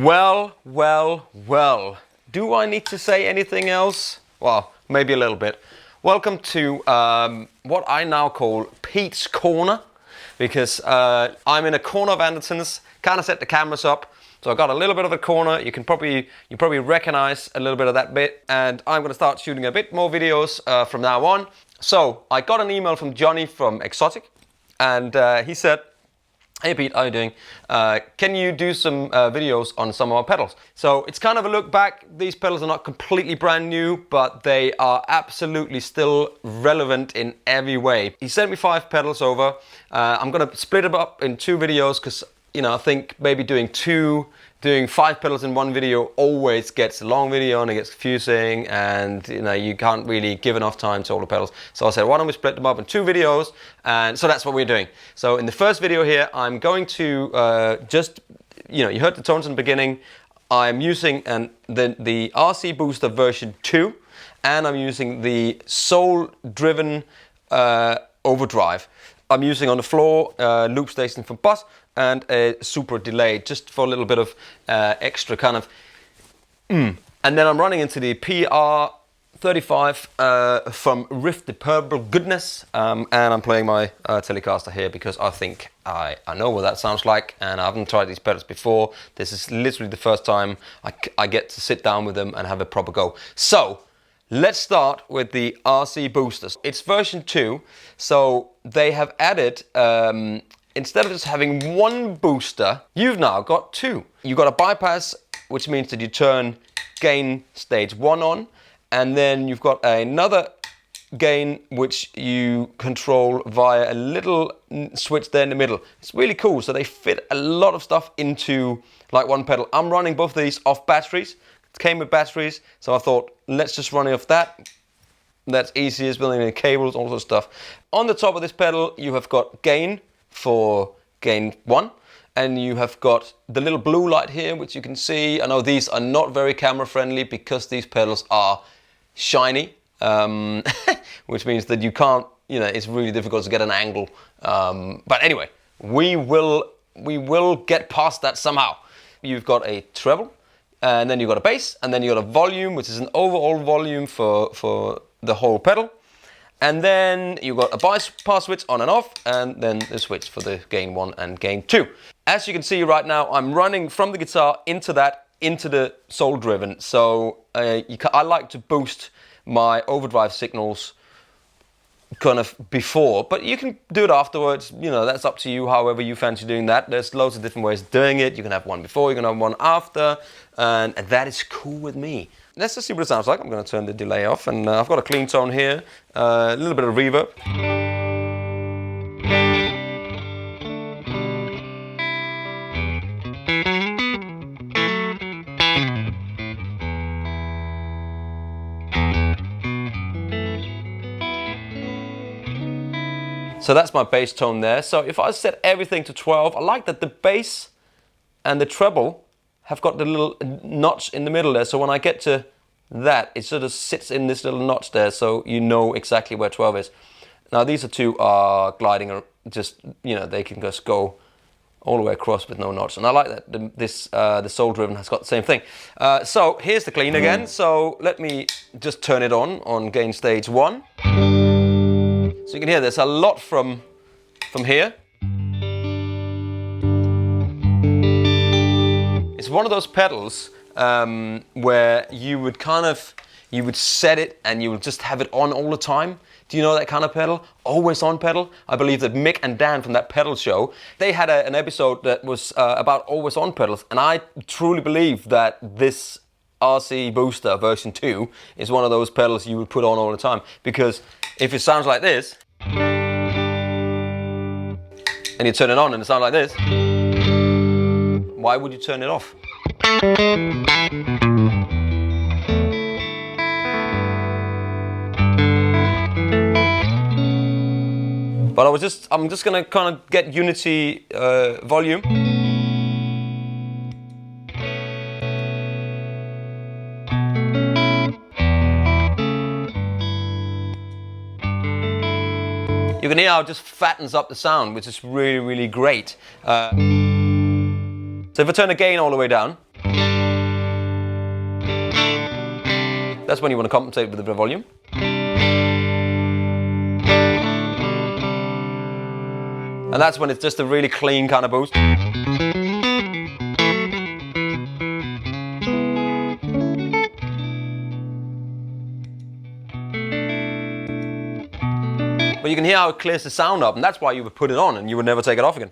Well. Do I need to say anything else? Well, maybe a little bit. Welcome to what I now call Pete's Corner, because I'm in a corner of Anderton's, kind of set the cameras up. So I've got a little bit of a corner. You probably recognize a little bit of that bit, and I'm going to start shooting a bit more videos from now on. So I got an email from Johnny from Xotic, and he said, "Hey Pete, how are you doing? Can you do some videos on some of our pedals?" So it's kind of a look back. These pedals are not completely brand new, but they are absolutely still relevant in every way. He sent me 5 pedals over. I'm gonna split them up in 2 videos because, you know, I think maybe doing 5 pedals in one video always gets a long video and it gets confusing, and you know, you can't really give enough time to all the pedals. So I said, why don't we split them up in 2 videos? And so that's what we're doing. So in the first video here, I'm going to just, you know, you heard the tones in the beginning. I'm using the RC Booster version 2, and I'm using the Soul Driven overdrive. I'm using on the floor loop station from Boss and a super delay, just for a little bit of extra kind of And then I'm running into the PR35 from Rift the Purple Goodness, and I'm playing my Telecaster here because I think I know what that sounds like, and I haven't tried these pedals before. This is literally the first time I get to sit down with them and have a proper go. So let's start with the RC Boosters. It's version 2, so they have added, instead of just having 1 booster, you've now got 2. You've got a bypass, which means that you turn gain stage 1 on, and then you've got another gain which you control via a little switch there in the middle. It's really cool, so they fit a lot of stuff into like one pedal. I'm running both of these off batteries. It came with batteries, so I thought, let's just run it off that. That's easiest, building in cables, all sorts of stuff. On the top of this pedal, you have got gain for gain 1, and you have got the little blue light here, which you can see. I know these are not very camera friendly because these pedals are shiny, which means that you can't, you know, it's really difficult to get an angle. But anyway, we will get past that somehow. You've got a treble, and then you've got a bass, and then you've got a volume, which is an overall volume for the whole pedal. And then you've got a bypass switch on and off, and then the switch for the gain 1 and gain 2. As you can see right now, I'm running from the guitar into the Soul Driven. So I like to boost my overdrive signals kind of before, but you can do it afterwards. You know, that's up to you, however you fancy doing that. There's loads of different ways of doing it. You can have one before, you can have one after, and that is cool with me. Let's just see what it sounds like. I'm going to turn the delay off, and I've got a clean tone here, a little bit of reverb. So that's my bass tone there. So if I set everything to 12, I like that the bass and the treble have got the little notch in the middle there. So when I get to that, it sort of sits in this little notch there, so you know exactly where 12 is. Now these two are gliding, just, you know, they can just go all the way across with no notch. And I like that the Soul Driven has got the same thing. So here's the clean again. So let me just turn it on gain stage 1. So you can hear there's a lot from here. It's one of those pedals where you would set it and you would just have it on all the time. Do you know that kind of pedal? Always on pedal. I believe that Mick and Dan from that pedal show, they had an episode that was about always on pedals, and I truly believe that this RC Booster version 2 is one of those pedals you would put on all the time, because if it sounds like this, and you turn it on and it sounds like this, why would you turn it off? But I'm just gonna kind of get unity volume. You can hear how it just fattens up the sound, which is really, really great. So if I turn the gain all the way down, That's when you want to compensate with a bit of volume. And that's when it's just a really clean kind of boost. But you can hear how it clears the sound up, and that's why you would put it on and you would never take it off again.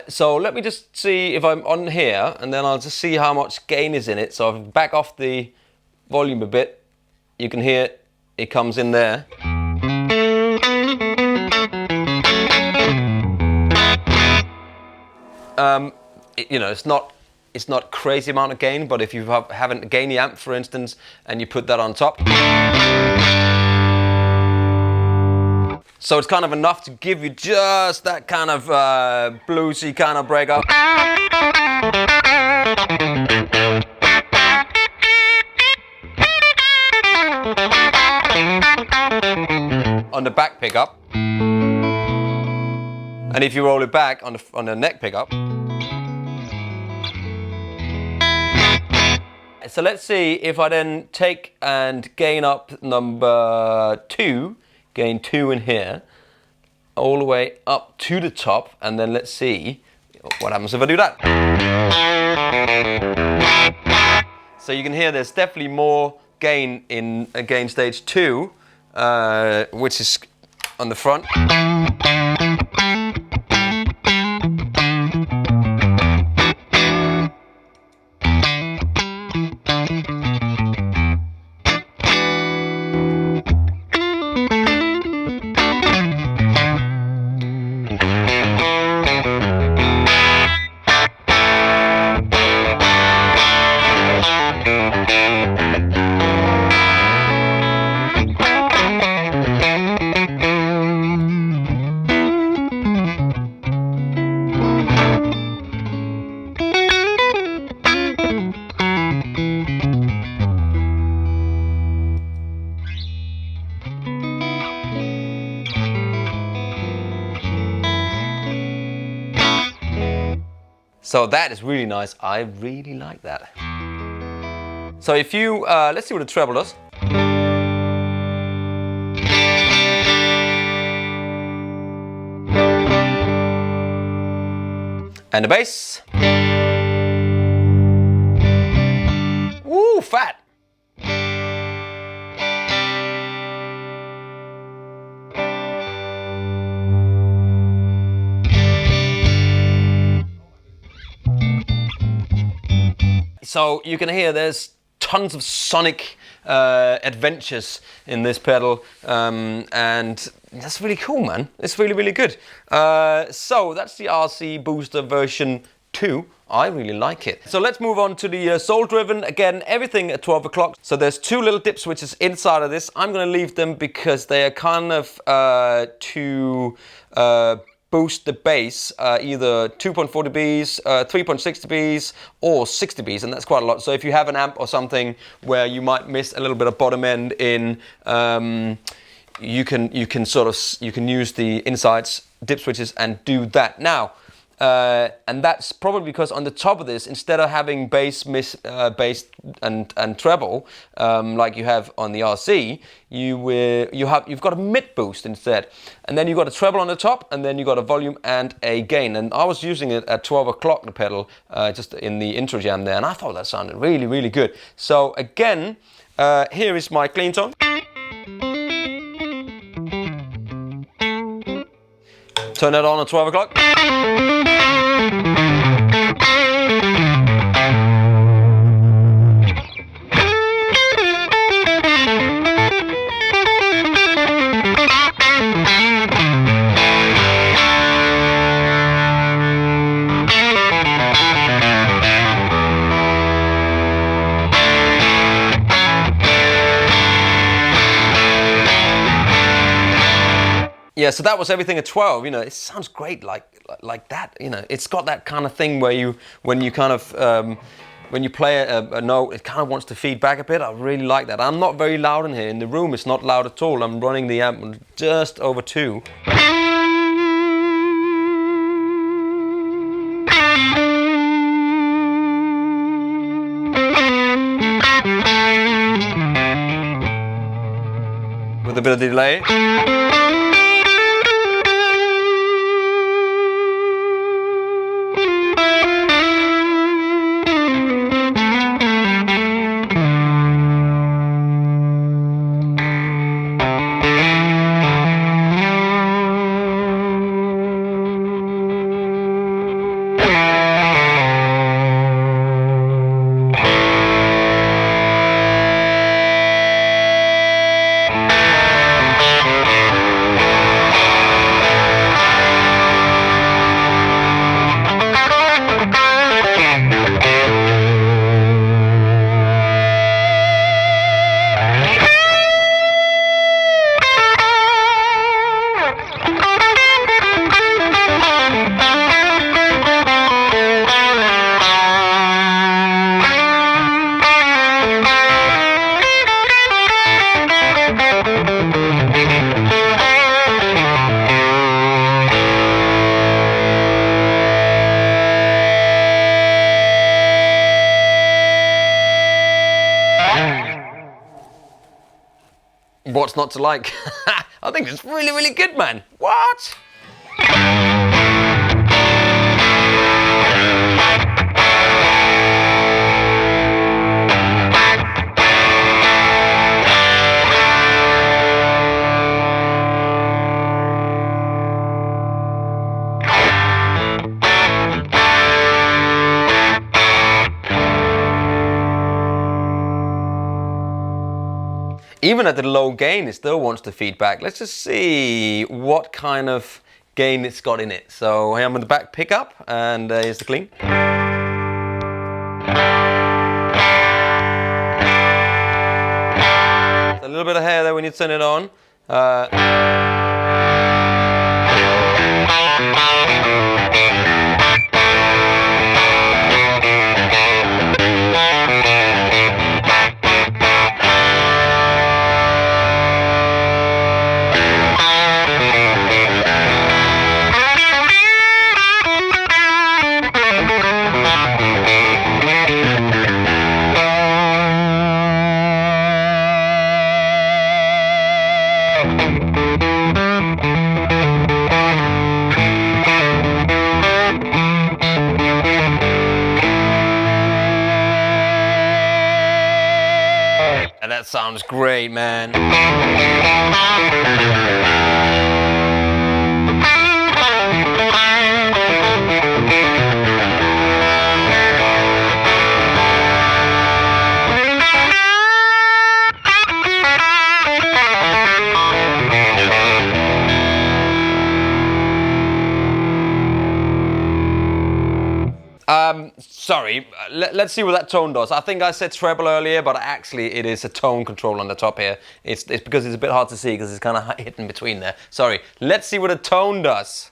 So let me just see if I'm on here, and then I'll just see how much gain is in it. So if I back off the volume a bit, you can hear it comes in there. You know, it's not crazy amount of gain, but if you haven't a gainy amp, for instance, and you put that on top, so it's kind of enough to give you just that kind of bluesy kind of breakup. On the back pickup, and if you roll it back on the neck pickup. So let's see if I then take and gain up number 2. Gain 2 in here, all the way up to the top, and then let's see what happens if I do that. So you can hear there's definitely more gain in gain stage 2, which is on the front. So that is really nice. I really like that. So if you, let's see what the treble does. And the bass. Woo, fat. So you can hear there's tons of sonic adventures in this pedal, and that's really cool, man. It's really, really good. So that's the RC Booster version 2. I really like it. So let's move on to the Soul Driven. Again, everything at 12 o'clock. So there's 2 little dip switches inside of this. I'm going to leave them because they are kind of to boost the bass, either 2.4 dBs, 3.6 dBs, or 6 dBs, and that's quite a lot. So if you have an amp or something where you might miss a little bit of bottom end in, you can use the insides dip switches and do that. Now, and that's probably because on the top of this, instead of having bass, bass and treble like you have on the RC, you've got a mid boost instead, and then you've got a treble on the top, and then you've got a volume and a gain. And I was using it at 12 o'clock, the pedal, just in the intro jam there, and I thought that sounded really, really good. So again, here is my clean tone. Turn that on at 12 o'clock. Yeah, so that was everything at 12. You know, it sounds great like that. You know, it's got that kind of thing where when you kind of when you play a note, it kind of wants to feed back a bit. I really like that. I'm not very loud in here. In the room, it's not loud at all. I'm running the amp just over 2. With a bit of delay. What's not to like? I think it's really, really good, man. What? Even at the low gain, it still wants to feed back. Let's just see what kind of gain it's got in it. So here I'm on the back pickup, and here's the clean. A little bit of hair there when you turn it on. And that sounds great, man. Sorry, let's see what that tone does. I think I said treble earlier, but actually it is a tone control on the top here. It's because it's a bit hard to see because it's kind of hidden between there. Sorry, let's see what a tone does.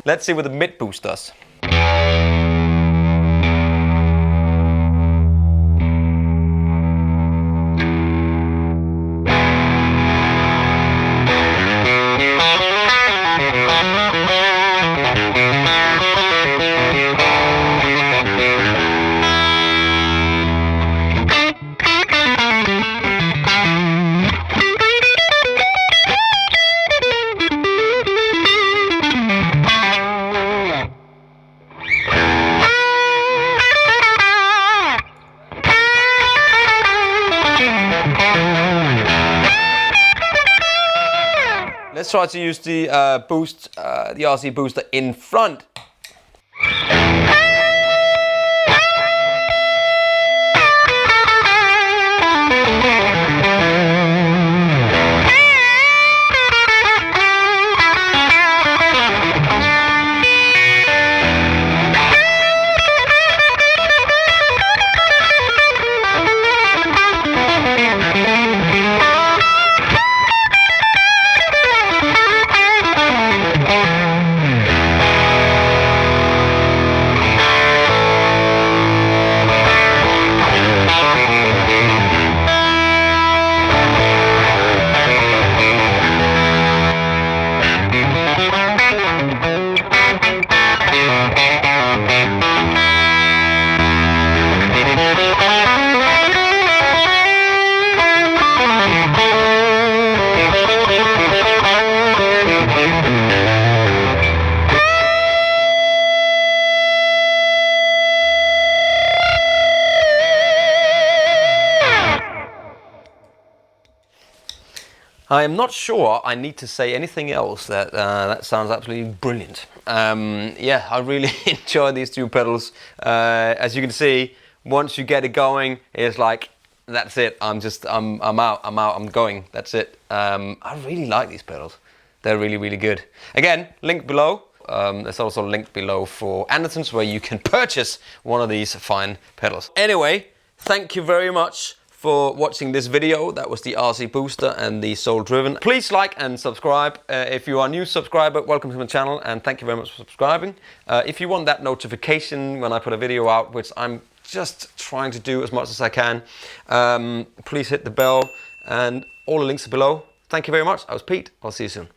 Let's see what the mid boost does. let's try to use the boost, the RC booster in front. I am not sure I need to say anything else. That sounds absolutely brilliant. Yeah, I really enjoy these two pedals. As you can see, once you get it going, it's like, that's it. I'm out, I'm going. That's it. I really like these pedals. They're really, really good. Again, link below. There's also a link below for Andertons where you can purchase one of these fine pedals. Anyway, thank you very much for watching this video. That was the RC Booster and the Soul Driven. Please like and subscribe. If you are a new subscriber, welcome to my channel and thank you very much for subscribing. If you want that notification when I put a video out, which I'm just trying to do as much as I can, please hit the bell and all the links are below. Thank you very much. I was Pete. I'll see you soon.